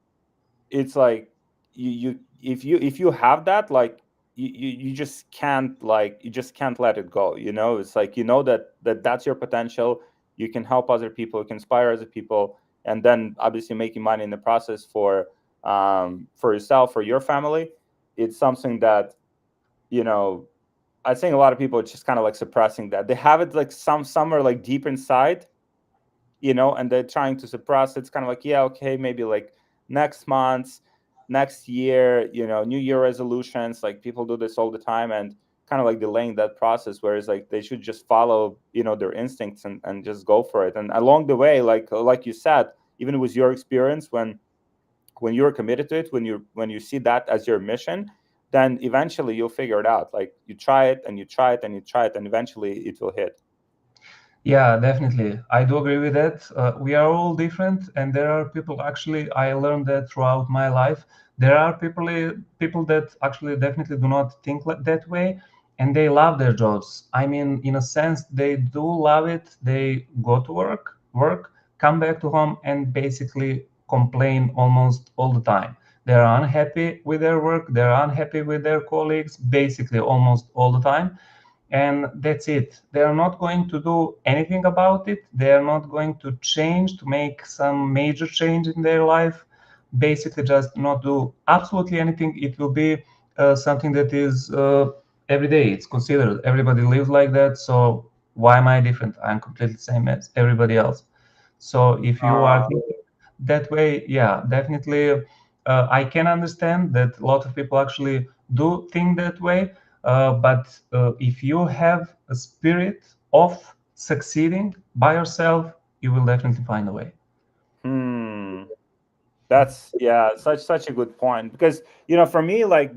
it's like if you have that, like, you just can't let it go. It's like, that's your potential. You can help other people, you can inspire other people, and then obviously making money in the process for yourself, for your family. It's something that you know I think a lot of people are just kind of like suppressing that. They have it like somewhere like deep inside, and they're trying to suppress it. It's kind of like, yeah, okay, maybe like next month, next year, New Year resolutions. Like people do this all the time, and kind of like delaying that process. Whereas like they should just follow, their instincts, and just go for it. And along the way, like you said, even with your experience, when you're committed to it, when you see that as your mission, then eventually you'll figure it out. Like you try it and you try it and you try it, and eventually it will hit. Yeah, definitely. I do agree with that. We are all different, and there are people. Actually, I learned that throughout my life. There are people that actually definitely do not think like that way, and they love their jobs. I mean, in a sense, they do love it. They go to work, come back to home, and basically complain almost all the time. They are unhappy with their work. They're unhappy with their colleagues, basically almost all the time, and that's it. They are not going to do anything about it. They are not going to change, to make some major change in their life. Basically just not do absolutely anything. It will be something that is every day. It's considered everybody lives like that, so why am I different? I'm completely the same as everybody else. So if you are uh, thinking that way, yeah, definitely, I can understand that a lot of people actually do think that way. But if you have a spirit of succeeding by yourself, you will definitely find a way. hmm That's, yeah, such a good point. Because for me, like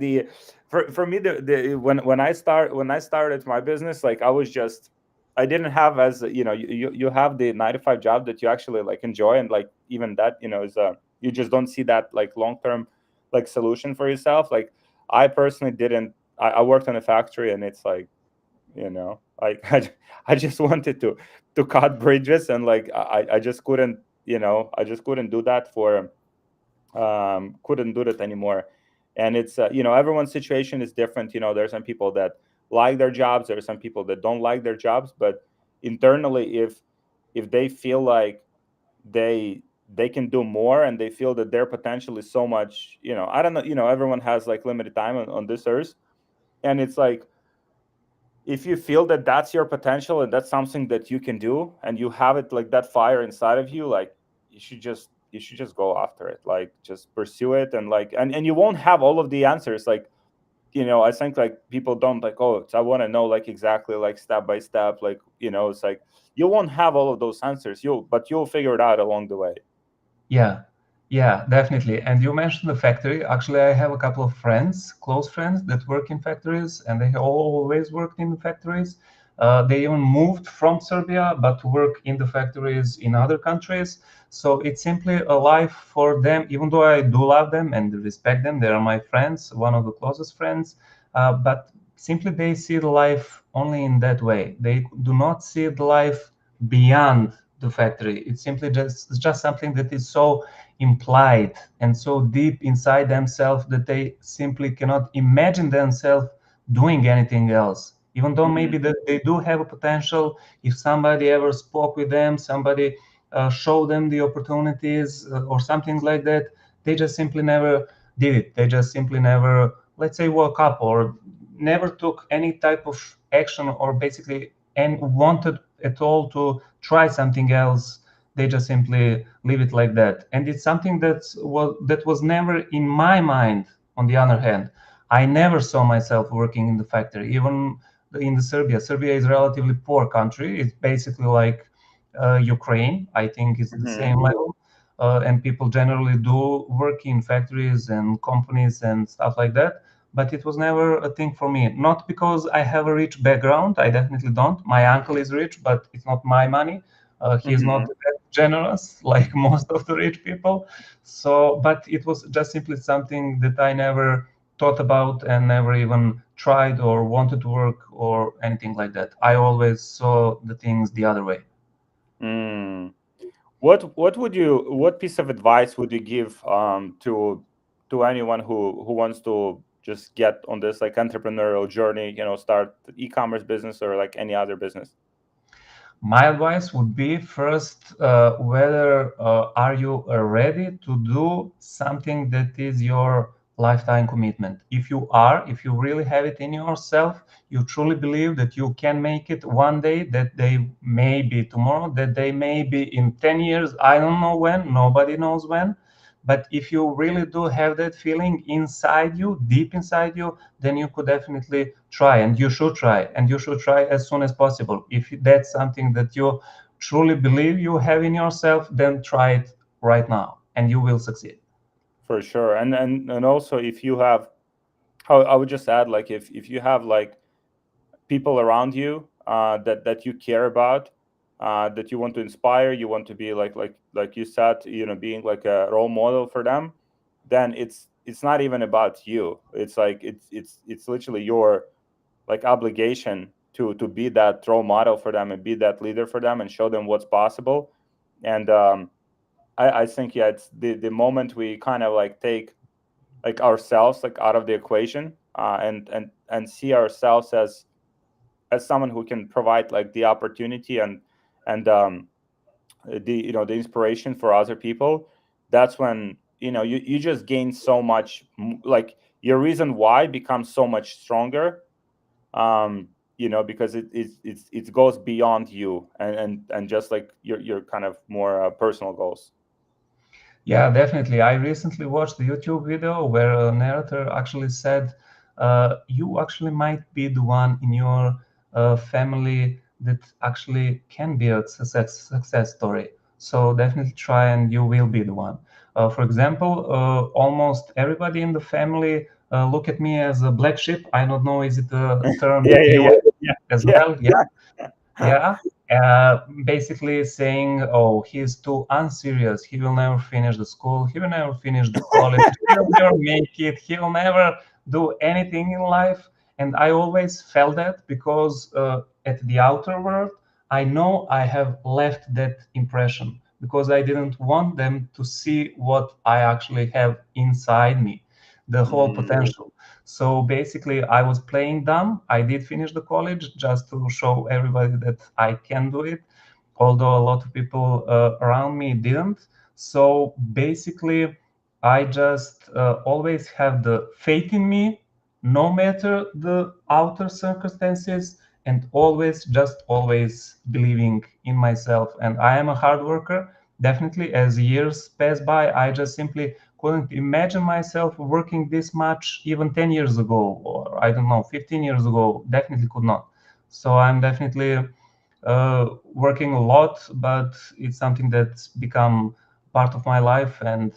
for me, the when I started my business, like I didn't have, as you have the 9 to 5 job that you actually like enjoy, and like even that, is you just don't see that like long term like solution for yourself. Like I personally didn't. I worked in a factory, and it's like, like I just wanted to cut bridges, and like I just couldn't, I just couldn't do that for couldn't do that anymore. And it's everyone's situation is different. There's some people that like their jobs, there are some people that don't like their jobs, but internally, if they feel like they can do more, and they feel that their potential is so much, I don't know, everyone has like limited time on this earth. And it's like, if you feel that that's your potential, and that's something that you can do, and you have it like that fire inside of you, like you should just go after it, like just pursue it. And like, and you won't have all of the answers. Like, I think like people don't like, oh, I want to know like exactly like step by step, like, it's like you won't have all of those answers, but you'll figure it out along the way. Yeah, yeah, definitely. And you mentioned the factory. Actually, I have a couple of friends, close friends, that work in factories, and they have always worked in the factories. They even moved from Serbia, but to work in the factories in other countries. So it's simply a life for them, even though I do love them and respect them. They are my friends, one of the closest friends. But simply they see the life only in that way. They do not see the life beyond the factory. It's simply just something that is so implied and so deep inside themselves that they simply cannot imagine themselves doing anything else. Even though Hmm. maybe that they do have a potential, if somebody ever spoke with them, somebody showed them the opportunities or something like that, they just simply never did it. They just simply never, let's say, woke up or never took any type of action or basically and wanted at all to try something else. They just simply leave it like that, and it's something that was never in my mind. On the other hand, I never saw myself working in the factory, even in the Serbia is a relatively poor country. It's basically like Ukraine. I think it's the Hmm. same level. And people generally do work in factories and companies and stuff like that, but it was never a thing for me. Not because I have a rich background. I definitely don't. My uncle is rich, but it's not my money. He is not Hmm. that generous like most of the rich people. So, but it was just simply something that I never thought about and never even tried or wanted to work or anything like that. I always saw the things the other way. Mm. What piece of advice would you give to anyone who wants to just get on this like entrepreneurial journey, start e-commerce business or like any other business? My advice would be first, whether are you ready to do something that is your lifetime commitment. If you really have it in yourself, you truly believe that you can make it one day, that day may be tomorrow, that day may be in 10 years, I don't know when, nobody knows when. But if you really do have that feeling inside you, deep inside you, then you could definitely try, and you should try, and you should try as soon as possible. If that's something that you truly believe you have in yourself, then try it right now, and you will succeed. For sure. And also, if you have, I would just add, like, if you have like people around you that you care about, that you want to inspire, you want to be like you said, being like a role model for them, then it's not even about you. It's like it's literally your like obligation to be that role model for them and be that leader for them and show them what's possible. And I think, yeah, it's the moment we kind of like take like ourselves like out of the equation, and see ourselves as someone who can provide like the opportunity and the inspiration for other people. That's when you just gain so much, like your reason why becomes so much stronger, um because it goes beyond you and just like your kind of more personal goals. Yeah, definitely. I recently watched a YouTube video where a narrator actually said, you actually might be the one in your family that actually can be a success story. So definitely try and you will be the one. For example, almost everybody in the family look at me as a black sheep. I don't know, is it a term Yeah, in yeah, US yeah, as yeah, well? Yeah. Yeah, basically saying, "Oh, he's too unserious. He will never finish the school. He will never finish the college. He will never make it. He will never do anything in life." And I always felt that because at the outer world, I know I have left that impression because I didn't want them to see what I actually have inside me, the whole mm, potential. So basically, I was playing dumb. I did finish the college just to show everybody that I can do it, although a lot of people around me didn't. So basically, I just always have the faith in me, no matter the outer circumstances, and always believing in myself. And I am a hard worker. Definitely, as years pass by, I just simply couldn't imagine myself working this much even 10 years ago, or I don't know, 15 years ago. Definitely could not. So I'm definitely working a lot, but it's something that's become part of my life, and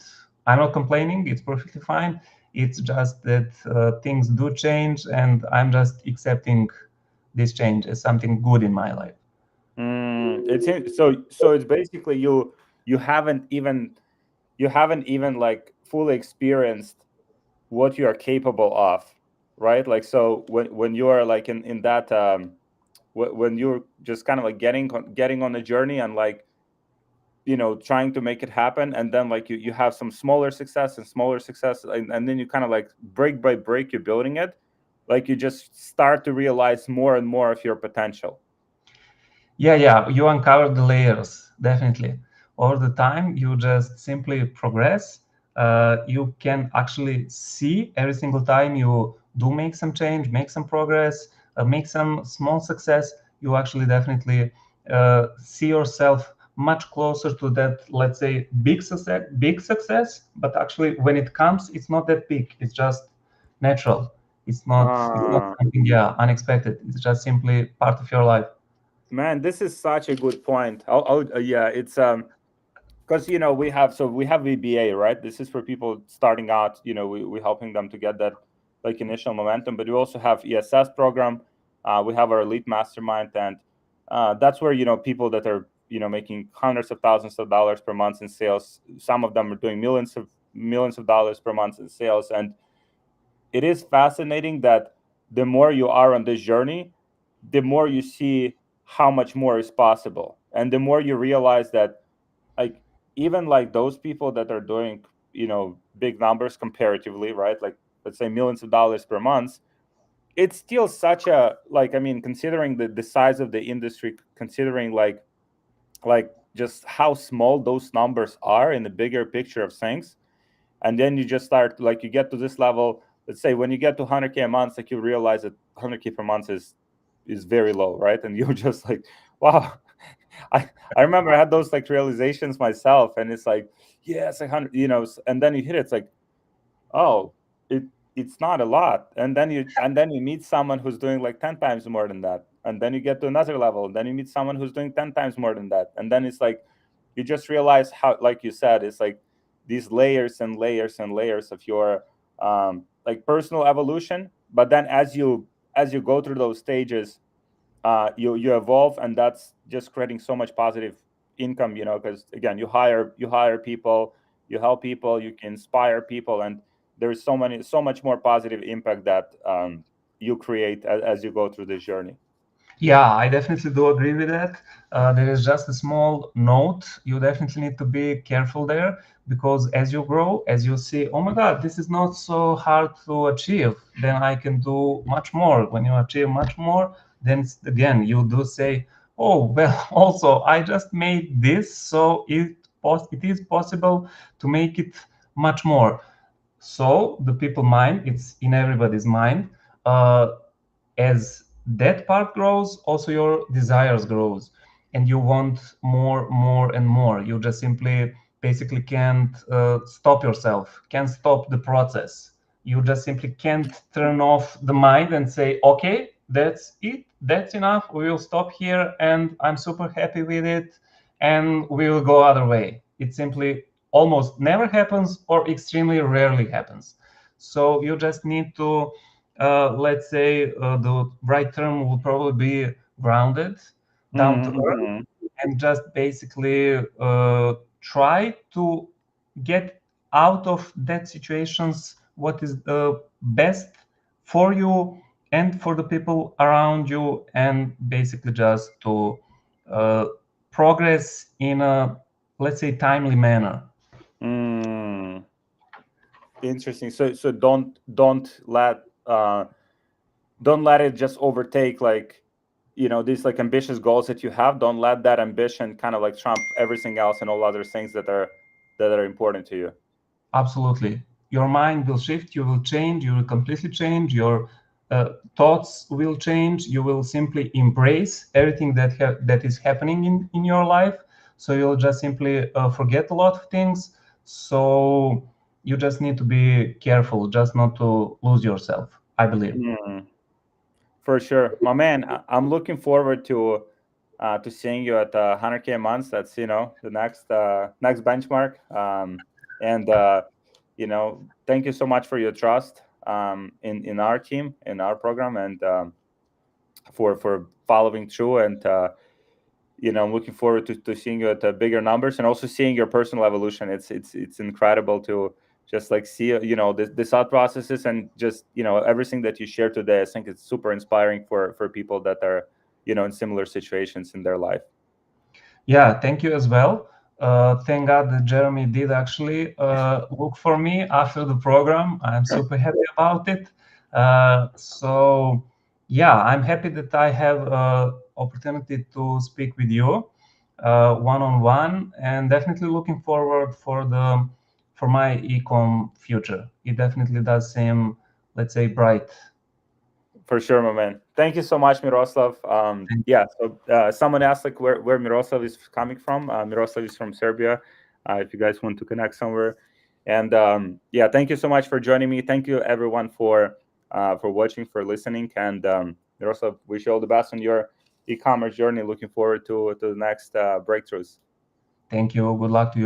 I'm not complaining. It's perfectly fine. It's just that things do change, and I'm just accepting this change as something good in my life. so it's basically you haven't even like fully experienced what you are capable of, right? Like, so when you are like in that when you're just kind of like getting on the journey and like trying to make it happen, and then like you have some smaller success and smaller success, and then you kind of like break by break you're building it, like you just start to realize more and more of your potential. Yeah, you uncover the layers, definitely. Over the time, you just simply progress. You can actually see every single time you do make some change, make some progress, make some small success, you actually definitely see yourself much closer to that, let's say, big success. But actually, when it comes, it's not that big. It's just natural. It's not Ah, something, yeah, unexpected. It's just simply part of your life. man, this is such a good point. Yeah, it's because we have VBA, right? This is for people starting out. We helping them to get that like initial momentum, but we also have ESS program. We have our elite mastermind, and that's where people that are making hundreds of thousands of dollars per month in sales. Some of them are doing millions of dollars per month in sales, and it is fascinating that the more you are on this journey, the more you see how much more is possible, and the more you realize that, like, even like those people that are doing big numbers comparatively, right, like let's say millions of dollars per month, it's still such a, like, I mean, considering the size of the industry, considering like just how small those numbers are in the bigger picture of things, and then you just start, like, you get to this level. Let's say when you get to 100K a month, like, you realize that 100K per month is very low, right? And you're just like, wow. I remember I had those like realizations myself, and it's like, yeah, it's like 100, and then you hit it, it's like, oh, it it's not a lot. And then you meet someone who's doing like 10 times more than that, and then you get to another level, and then you meet someone who's doing 10 times more than that, and then it's like, you just realize how, like you said, it's like these layers and layers and layers of your like personal evolution. But then as you go through those stages, you evolve, and that's just creating so much positive income, because again, you hire people, you help people, you can inspire people, and there's so much more positive impact that you create as you go through this journey. Yeah, I definitely do agree with that. There is just a small note. You definitely need to be careful there, because as you grow, as you see, oh my God, this is not so hard to achieve, then I can do much more. When you achieve much more, then again, you do say, oh, well, also, I just made this, so it is possible to make it much more. So the people mind, it's in everybody's mind. Uh, as that part grows, also your desires grows, and you want more and more. You just simply basically can't stop yourself, can't stop the process. You just simply can't turn off the mind and say, okay, that's it, that's enough, we will stop here, and I'm super happy with it, and we will go other way. It simply almost never happens, or extremely rarely happens. So you just need to, let's say, the right term would probably be grounded, down to earth, Mm-hmm. and just basically try to get out of that situations what is best for you and for the people around you, and basically just to uh, progress in a, let's say, timely manner. Mm. Interesting. So don't let it just overtake, like, these like ambitious goals that you have. Don't let that ambition kind of like trump everything else and all other things that are important to you. Absolutely. Your mind will shift, you will change, you will completely change, your thoughts will change, you will simply embrace everything that is happening in your life. So you'll just simply forget a lot of things. So you just need to be careful, just not to lose yourself, I believe. Mm. For sure, my man. I'm looking forward to seeing you at 100K a month. That's the next benchmark. And thank you so much for your trust in our team, in our program, and for following through. And I'm looking forward to seeing you at bigger numbers, and also seeing your personal evolution. It's incredible to just like see the thought processes, and just everything that you shared today. I think it's super inspiring for people that are in similar situations in their life. Yeah, thank you as well. Thank God that Jeremy did actually look for me after the program. I'm super happy about it. So yeah, I'm happy that I have opportunity to speak with you one on one, and definitely looking forward for my ecom future. It definitely does seem, let's say, bright. For sure, my man. Thank you so much, Miroslav. Yeah. So someone asked like where Miroslav is coming from. Miroslav is from Serbia. If you guys want to connect somewhere, and yeah, thank you so much for joining me. Thank you everyone for watching, for listening, and Miroslav, wish you all the best on your e-commerce journey. Looking forward to the next breakthroughs. Thank you. Good luck to you.